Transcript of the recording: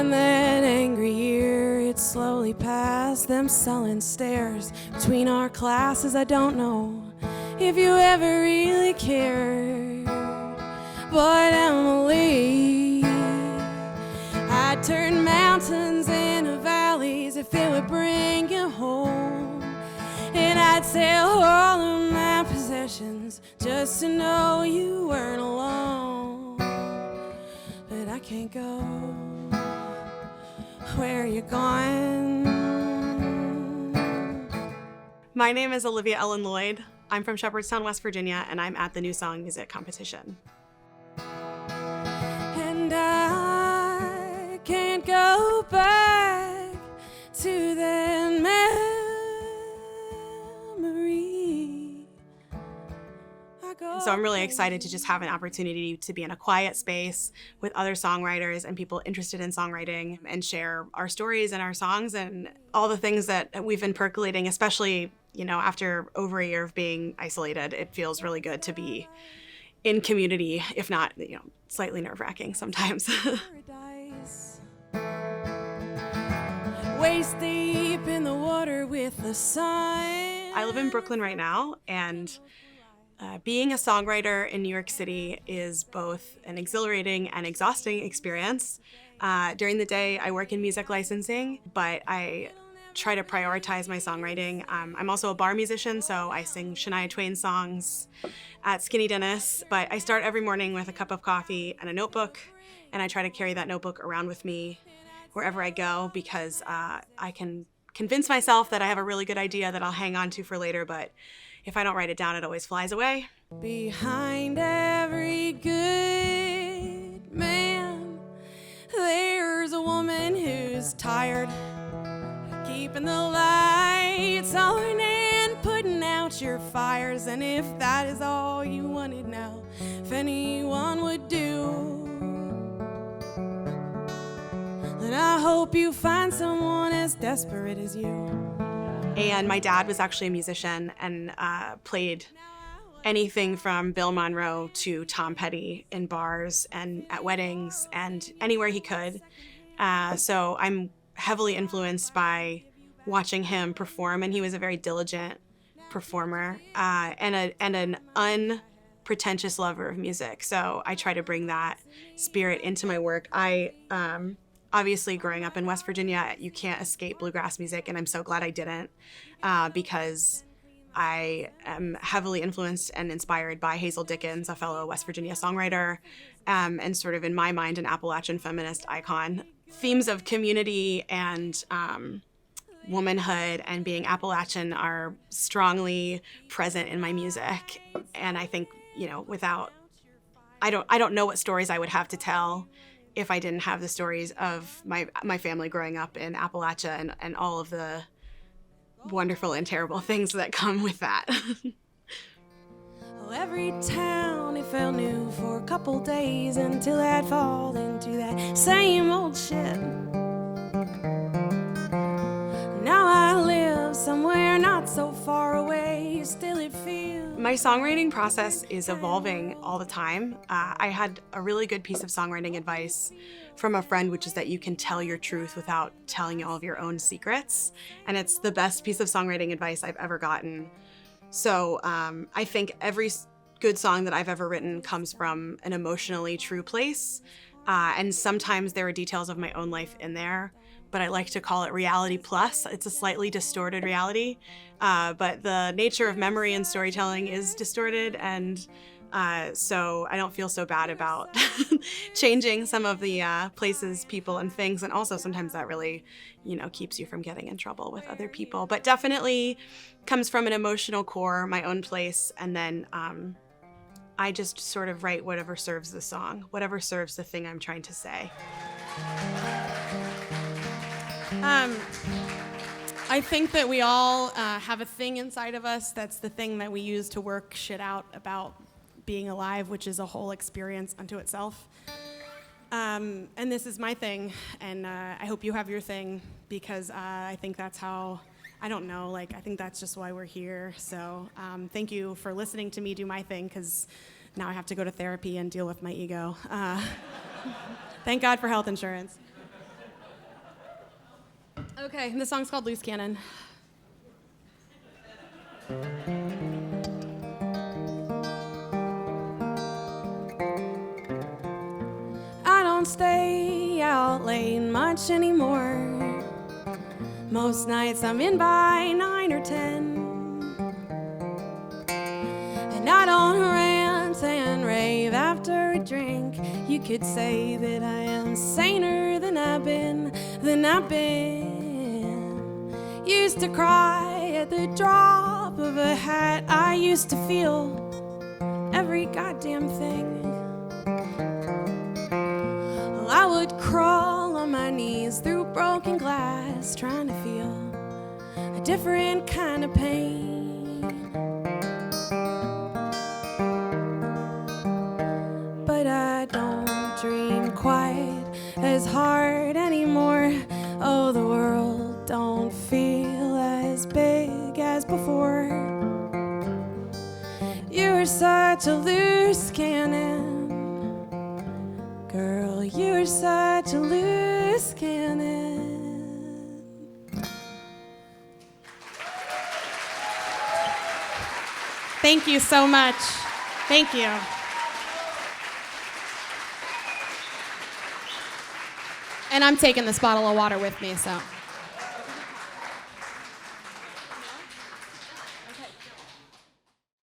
And that angry year, it slowly passed, them sullen stares between our classes. I don't know if you ever really cared, but Emily, I'd turn mountains into valleys if it would bring you home. And I'd sell all of my possessions just to know you weren't alone. But I can't go where you're going. My name is Olivia Ellen Lloyd. I'm from Shepherdstown, West Virginia, and I'm at the NewSong music competition. And I can't go back to that memory. So I'm really excited to just have an opportunity to be in a quiet space with other songwriters and people interested in songwriting and share our stories and our songs and all the things that we've been percolating, especially, after over a year of being isolated. It feels really good to be in community, if not, slightly nerve-wracking sometimes. Waist deep in the water with the sun. I live in Brooklyn right now, and being a songwriter in New York City is both an exhilarating and exhausting experience. During the day, I work in music licensing, but I try to prioritize my songwriting. I'm also a bar musician, so I sing Shania Twain songs at Skinny Dennis, but I start every morning with a cup of coffee and a notebook, and I try to carry that notebook around with me wherever I go because I can convince myself that I have a really good idea that I'll hang on to for later, but if I don't write it down, it always flies away. Behind every good man, there's a woman who's tired, keeping the lights on and putting out your fires. And if that is all you wanted now, if anyone would do, then I hope you find someone as desperate as you. And my dad was actually a musician and played anything from Bill Monroe to Tom Petty in bars and at weddings and anywhere he could. So I'm heavily influenced by watching him perform, and he was a very diligent performer and an unpretentious lover of music. So I try to bring that spirit into my work. Obviously, growing up in West Virginia, you can't escape bluegrass music, and I'm so glad I didn't because I am heavily influenced and inspired by Hazel Dickens, a fellow West Virginia songwriter, and sort of, in my mind, an Appalachian feminist icon. Themes of community and womanhood and being Appalachian are strongly present in my music, and I think, I don't know what stories I would have to tell if I didn't have the stories of my family growing up in Appalachia and all of the wonderful and terrible things that come with that. Well, every town it felt new for a couple days until I'd fall into that same old shit. Now I live somewhere not so far away, still it feels. My songwriting process is evolving all the time. I had a really good piece of songwriting advice from a friend, which is that you can tell your truth without telling all of your own secrets. And it's the best piece of songwriting advice I've ever gotten. So I think every good song that I've ever written comes from an emotionally true place. And sometimes there are details of my own life in there, but I like to call it reality plus. It's a slightly distorted reality, but the nature of memory and storytelling is distorted, and so I don't feel so bad about changing some of the places, people, and things, and also sometimes that really, keeps you from getting in trouble with other people, but definitely comes from an emotional core, my own place, and then I just sort of write whatever serves the song, whatever serves the thing I'm trying to say. I think that we all have a thing inside of us that's the thing that we use to work shit out about being alive, which is a whole experience unto itself. And this is my thing, and I hope you have your thing, because I think that's how, I don't know, I think that's just why we're here. So thank you for listening to me do my thing, because now I have to go to therapy and deal with my ego. Thank God for health insurance. Okay, this song's called Loose Cannon. I don't stay out late much anymore. Most nights I'm in by 9 or 10. And I don't rant and rave after a drink. You could say that I am saner than I've been. Used to cry at the drop of a hat. I used to feel every goddamn thing. Well, I would crawl on my knees through broken glass, trying to feel a different kind of pain. But I don't dream quite as hard anymore. Oh, the world don't feel as big as before. You're such a loose cannon, girl, you're such a loose cannon. Thank you so much. Thank you. And I'm taking this bottle of water with me, so.